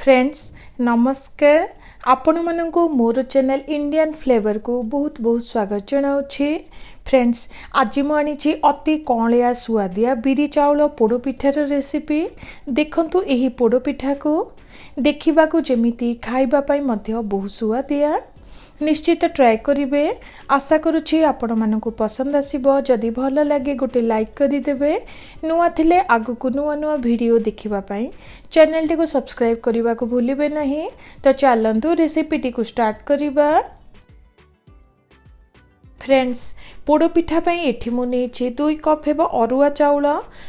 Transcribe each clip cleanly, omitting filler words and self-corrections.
Friends नमस्कार आपण मानकु मोर channel Indian flavour को बहुत बहुत स्वागत जनाऊँगी। फ्रेंड्स आज मुझे अति कौलिया सुआदिया बिरी चाउल पोड़पिठार रेसिपी देखंतु। एही पोड़पिठा को देखा जमीती खाइबापी बहुत सुआदिया निश्चित ट्राए करेंगे। आशा करुच्ची आपण मानक पसंद आसीबो। जदि भल लगे गोटे लाइक करदेवे। नुआ थिले आगु नुआ नुआ वीडियो देखिबापई चैनल टी को सब्सक्राइब करने को भूलिबे नहीं। तो चलतु रेसिपी टी को स्टार्ट करिबा। फ्रेंड्स पोड़पिठा एठी मु नेछि 2 कप हेबो अरुआ चाउल।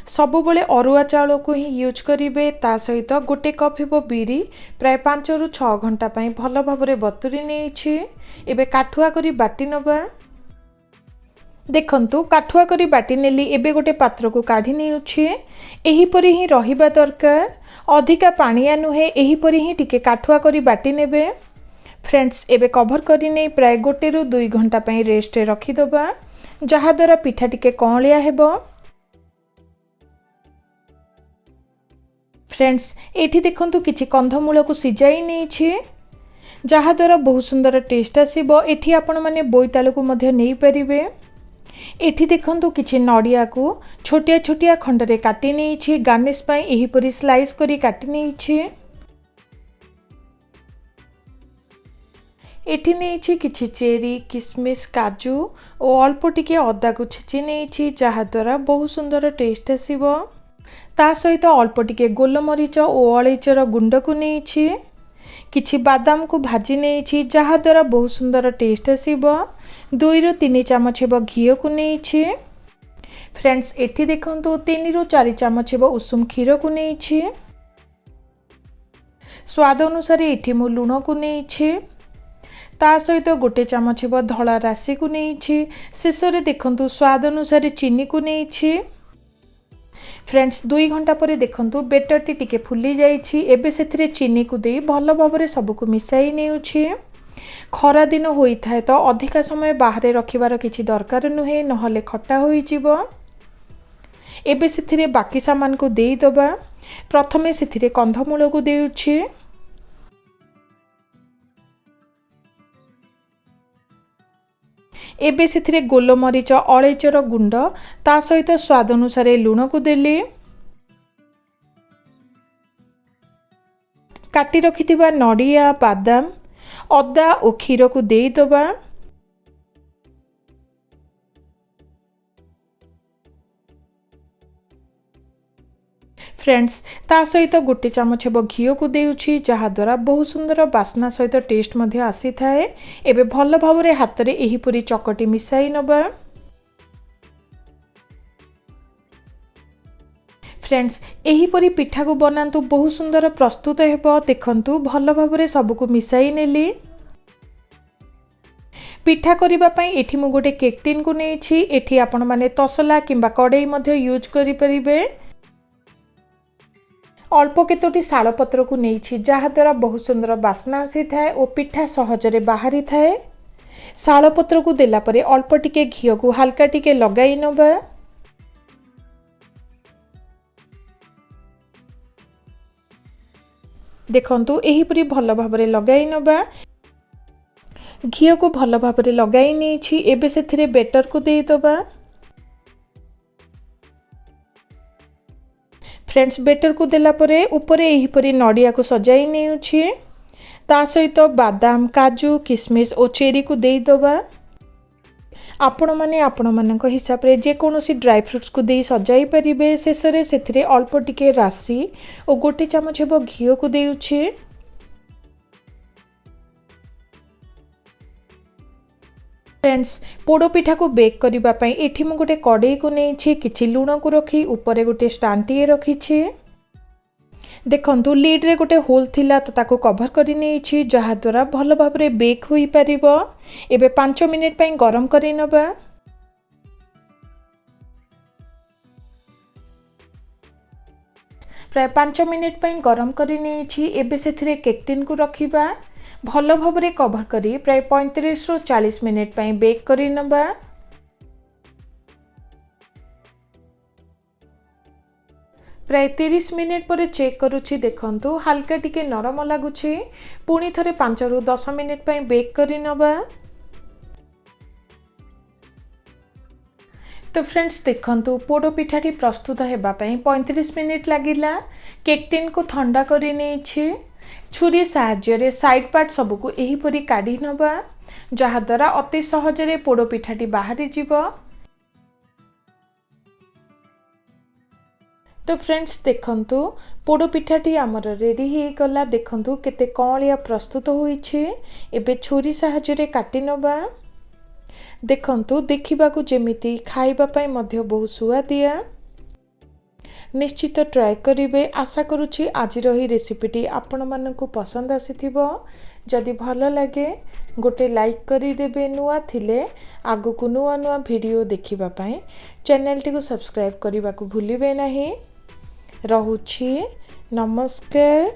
सब बेले अरुआ चाउल को ही यूज करिवे। ता सहित गोटे कप हेबो बिरी प्राय 5 रु 6 घंटा पई भल भाबरे बतुरी नेछि। एबे काठुआ करी बाटी नबा। देखंतु काठुआ करी बाटी नेली। एबे गोटे पात्र को काढी नेउछि। एही परी ही रहिबा दरकार। अधिका पानिया नुहे। एही परी ही टिके काठुआ करी बाटी नेबे। फ्रेंड्स एबे कवर करी नै प्राय 1 रु 2 घंटा पई रेस्ट रखी दबा। जहा द्वारा पिठा टिके कौलिया हेबो। फ्रेंड्स एठी देखंतु किछि कंधमूल को सिजाई नेछि जहा द्वारा बहुत सुंदर टेस्ट आसीबो। एठी आपण माने बोईतालु को मध्य नै परिबे। एठी देखंतु किछि नडिया को छोटिया छोटिया खंड रे काटी नेछि। गार्निश पई एही परी स्लाइस करी काटी नेछि। एठी नेछि किछि चेरी किसमिस काजू और अल्प टिके अदा को छेची नेछि जहा द्वारा बहुत सुंदर टेस्ट आसीबो। ता सहित अल्प टिके गोलमरीच और अलैचर गुंड को नेछि। किछि बादाम को भाजी नेछि जहा द्वारा बहुत सुंदर टेस्ट आसीबो। 2 रु 3 चमच हेबो घी को नेछि। फ्रेंड्स एठी देखंतु 3 रु 4 चमच हेबो उषुम क्षीर को नेछि। स्वाद अनुसार एठी मु लूण को नेछि। ता सहित गोटे चमच हेबो धला राशि को नेछि। शेष रे देखंतु स्वाद अनुसार चीनी को नेछि। फ्रेंड्स 2 घंटा पर देखंतु बेटर टी टिके फुली जाइछि। एबे सेथिरे चीनी को दे भल भाबरे सब को मिसाई नेउछि। खरा दिन होई थाए तो अधिका समय बाहर रखिबार किछि दरकार नुहे नहले खट्टा होई जिवो। एबे सेथिरे बाकी सामान को देई दबा। प्रथमे सेथिरे कंधमूल को देउछि। एबे सेथिरे गोलमरीच अलैचर गुंड ता सहित स्वाद अनुसार लूण को देली। काटी रखिथिबा नडिया बादाम अदा और क्षीर को देई दबा। फ्रेंड्स ता सहित गोटे चमच हेबो घी को देउछि जहा द्वारा बहुत सुंदर बास्ना सहित टेस्ट मध्य आसी थाए। एबे भल भाबरे हाथ रे एही पुरी चकटी मिसाई नबा। फ्रेंड्स एही पुरी पिठा को बनांतु बहुत सुंदर प्रस्तुत हेबो। देखंतु भल भाबरे सब को मिसाई नेली। पिठा करिबा पई एठी मु गोटे केक टिन को नेछि। एठी आपण माने तसला किंबा कड़ाई मध्य यूज करि परिबे। अल्प केतोटी शाल पत्र को नेछि जहा द्वारा बहुत सुंदर बास्ना आसी थाए और पिठा सहजरे बाहरी थाए। शाल पत्र को देला परे अल्प टिके घी को हल्का टिके लगाई नबा। देखंतु एही परी भल भाबरे लगाई नबा। घी को भल भाबरे लगाई नेछि। एबे सेथिरे बेटर को देई दबा। फ्रेंड्स बेटर को देला परे ऊपरे एही परी नडिया को सजाई नेउछि। ता सहित बादाम काजू किसमिस और चेरी को देई दबा। आपण माने आपण मानक हिसाब रे जे कोनोसी ड्राई फ्रूट्स को देई सजाई परिबे। शेष रे सेथिरे अल्प टिके राशि और गोटे चमच हेबो घी को देउछि। फ्रेंड्स पोड़पिठा को बेक करिबा पई एठी मु गोटे कड़ाई को नेछि। किछि लूण को रखी ऊपरे गोटे स्टैंड टी रखिछि। देखंतु लीड रे गोटे होल थिला तो ताको कवर करि नेछि जहा द्वारा भल भाबरे बेक होई परिबो। एबे 5 मिनिट पई गरम करि नबा। प्राय 5 मिनिट पई गरम करि नेछि। एबे सेथिरे केक टिन को रखिबा। भल भाबरे कवर करी प्राय 35 रु 40 मिनिट पई बेक करि नबा। प्राय 30 मिनिट पर चेक करुछि देखंतु हल्का टिके नरम लागुछि पुणी थरे 5 रु 10 मिनिट पई बेक करि नबा। तो फ्रेंड्स देखंतु पोड़ पिठाटी प्रस्तुत हेबा पई 35 मिनिट लागिला। केक टिन को ठंडा करि नेछि छुरी साहाय्य साइड पार्ट सबको एही परी काढी नबा जहा द्वारा अति सहजरे पोड़ पिठाटी बाहरी जीवो। तो फ्रेंड्स देखंतु पोड़ पिठाटी आमर रेडी हो गला। देखंतु केते कौलिया प्रस्तुत होईछि। एबे छुरी साहाय्य काटी नबा। देखंतु देखिबाकू जेमिति खाइबा पई मध्य बहुत सुआदिया। निश्चित ट्राई करिवे। आशा करुछि आज रही रेसिपीटी आपण मानकू पसंद आसीथिबो। जदि भल लगे गोटे लाइक करि देबे। नुआ थिले आगु नुआ नुआ वीडियो देखिबा पई चैनल टी को सब्सक्राइब करने को भूलिबे नहीं। रहुछि नमस्कार।